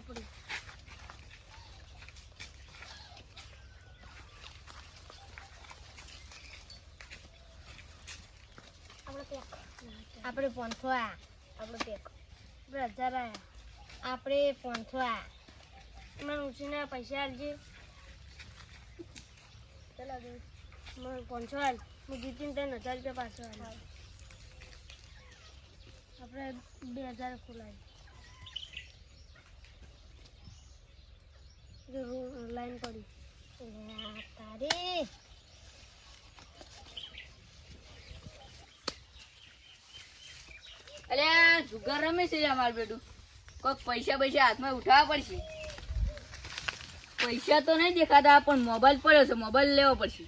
પડી. આપણે 500 આ આપણે પેક આપણે 1000 આ આપણે 500 આ મને ઉછીના પૈસા આલજે. ચાલ મને 500 આલ. હું જીતીને તને 1000 રૂપિયા પાછો આલ. આપણે 2000 ખોલાવી લાઈન પડી તારી. અલ્યા જુગાર રમે છે અમાર બેટું. કોઈક પૈસા હાથમાં ઉઠાવવા પડશે. પૈસા તો નહીં દેખાતા પણ મોબાઈલ પડ્યો છે, મોબાઈલ લેવો પડશે.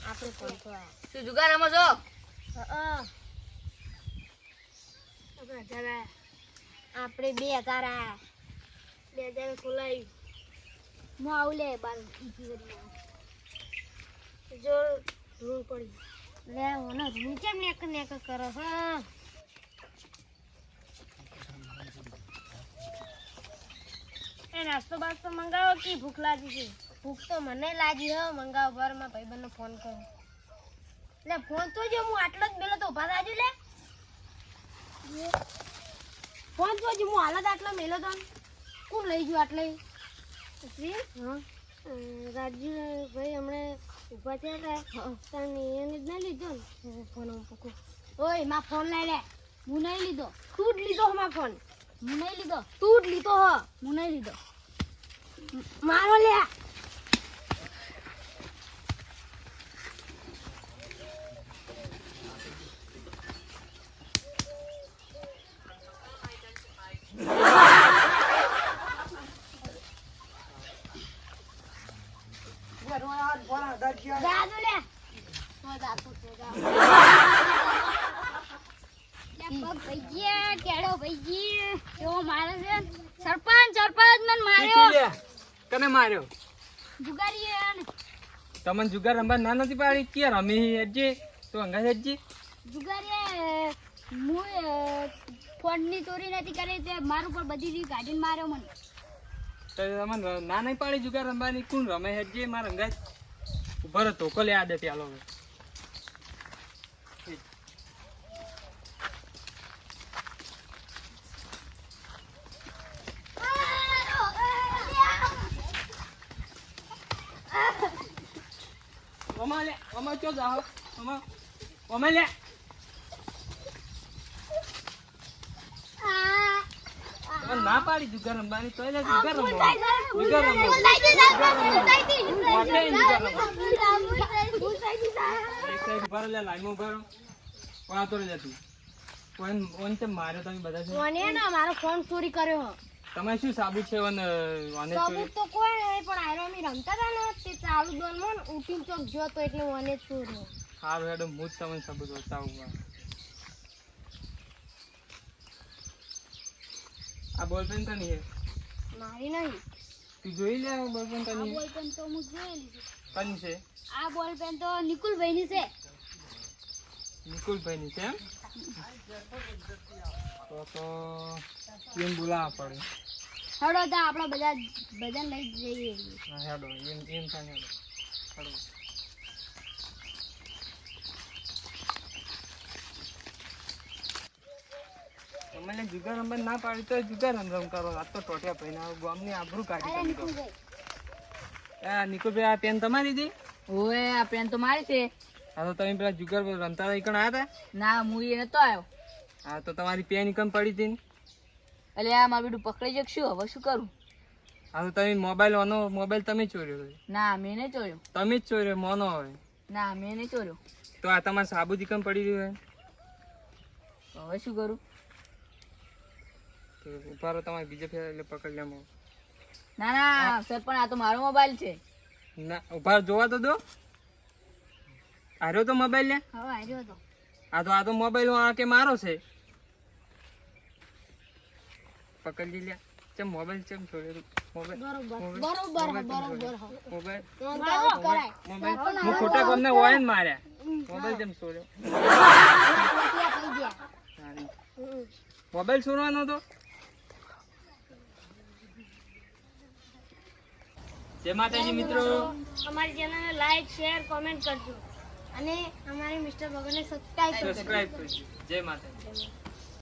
આપણે 500 આ તું જુગાર રમો છો? આપણે 1000 આ આપણે 2000 આ 2000 ખોલાવી. હું આવું લે બાર જો રૂમ પડી લે ઓનો રૂમ કેમ નેક કરો છો? એ નાસ્તો બાસ્તો મંગાવો કે ભૂખ લાગી છે? ભૂખ તો મને લાગી હો. મંગાવો બારમાં ભાઈબંધને ફોન કરો. લે ફોન તો જો હું આટલો જ મેલો તો ઉભા રાજો. લે ફોન તો જો હું હાલત આટલો મેલો તો કોણ લઈ ગયું આટલે? હા રાજુ ભાઈ હમણાં ઉભા થયા હતા એને જ ના લીધો ને ફોન પકડો. ઓય માં ફોન લઈ લે. હું નહીં લીધો. તું જ લીધો માં ફોન. હું નહીં લીધો. તું જ લીધો હ. હું નહીં લીધો. મારો લે. જાદુ લે. સરપંચ મને માર્યો. કને માર્યો? જુગારી તમને જુગાર રમવા ના નથી પાડી કે રમી હેજી તો અંગા હેજી જુગારી હું ફોનની ચોરી નથી કરી તે મારું પર બધી ગાડીને માર્યો મને. તો તમને ના નહીં પાડી જુગાર રમવાની? કોણ રમે હેજી મારા અંગા ઉભર ધોકો લે આદે પેલો. ઓમા લે, ઓમા ચો જાઓ, ઓમા લે. તમે ના પાડી જુગાર રમવાની તો જુગાર રમો. જુગાર રમો. એક સાઈડ ભરો લે, લાઈનમાં ભરો. વાતો લે તું. ઓન તે માર્યો તમે બધા છે. મને ના મારો ફોન ચોરી કર્યો. તમે શું સાબિત છે ઓન ઓને સાબુત તો કોઈ નહીં પણ આયરો મી રમતા હતા ને તે ચાલુ દોનમાં ઉઠીને ચોક ગયો તો એટલે મને ચોર્યો. હારું હેડો હું જ તમને સાબિત બતાવું. આ બોલપેન તો નહીં હે મારી નહીં. તું જોઈ લે બોલપેન તો આ નહીં. બોલપેન તો હું જોઈ લીધું. કની છે? આ બોલપેન તો નિકુલભાઈ ની છે. નિકુલભાઈ ની છે એમ? તો એમ બોલાવવા પડે. હડો તો આપણે બધા લઈ જઈએ. હા હેડો એમ થાય હેડો. હેડો. મને જુગાર રમવા ના પાડી તો જુગાર રમ કરો. આ તો ટોટિયા ભાઈ ના ગામની આબરૂ કાઢી અરે દીધો. નિકુલભાઈ આ નિકુલભાઈ આ પેન તમારી હતી? ઓએ આ પેન તો મારી છે. હા તો તમે પેલા જુગાર રમતા હતા ઈકણ આવ્યા હતા? ના હું એ નતો આવ્યો. હા તો તમારી પેન ઈકણ પડી હતી ને? એટલે આ મારું બેટું પકડાઈ જશે. હવે શું કરું? હા તો તમે મોબાઈલ તમે ચોર્યો? ના મેં નહીં ચોર્યો. તમે જ ચોર્યો મોનો હવે. ના મેં નહીં ચોર્યો. તો આ તમારે સાબુ ઈકણ પડી રહ્યું હવે શું કરું? તો ઉભારો તમારે બીજે ફેર એટલે પકડી લે. ના ના સરપંચ આ તો મારો મોબાઈલ છે. ના ઉભાર જોવા તો દો. આર્યો તો મોબાઈલ લે. હવે આવ્યો તો આ તો મોબાઈલ આ કે મારો છે. પકડી લે. ચમ મોબાઈલ ચમ છોડ્યો? મોબાઈલ હું ખોટા કોમને હોય ને માર્યા. મોબાઈલ ચમ છોડ્યો? મોબાઈલ છોડવાનો હતો? જય માતાજી મિત્રો. અમારી ચેનલને લાઈક શેર કોમેન્ટ કરજો અને અમારી મિસ્ટર ભગતને સબસ્ક્રાઇબ કરજો. સબસ્ક્રાઇબ કરજો. જય માતાજી.